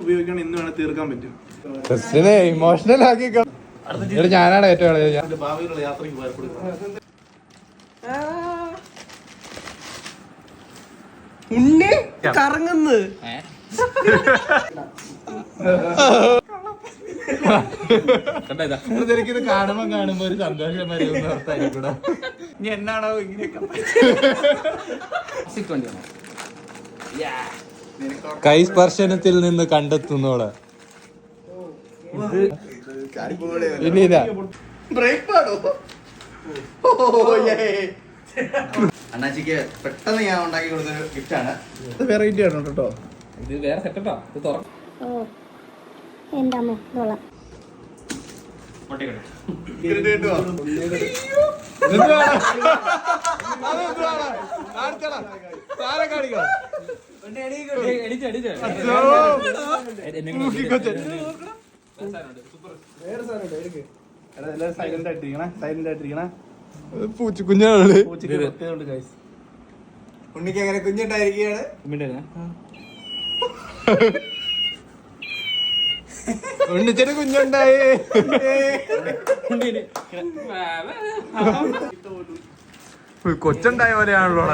ഉപയോഗിക്കണം, ഇന്ന് വേണം തീർക്കാൻ പറ്റും. ഇമോഷണൽ ആക്കി ഞാനാണ് ഏറ്റവും ഭാവിയിലുള്ള യാത്രയ്ക്ക് പോയപ്പെടുന്നത്. ഉണ്ണി കറങ്ങുന്നു. എനിക്കിത് കാണുമ്പോ ഒരു സന്തോഷം വരും. ഇനി എന്നാണോ ഇങ്ങനെയൊക്കെ കൈസ്പർശനത്തിൽ നിന്ന് കണ്ടെത്തുന്നോള്. അണ്ണാച്ചിക്ക് പെട്ടെന്ന് ഞാൻ ഉണ്ടാക്കി കൊടുത്തൊരു ഗിഫ്റ്റാണ്. ഇത് വെറൈറ്റി ആണ് കേട്ടോ. ഇത് വേറെ സെറ്റപ്പാ. ഇത് തുറക്കും. സൈലന്റ് ആയിട്ടിരിക്കണേ. പൂച്ചക്കുഞ്ഞാണ്. ഉണ്ണിക്ക് അങ്ങനെ കുഞ്ഞുണ്ടായിരിക്കുകയാണ്. ഉണ്ണിച്ചൊരു കുഞ്ഞുണ്ടായി. കൊച്ചുണ്ടായ പോലെയാണല്ലോ.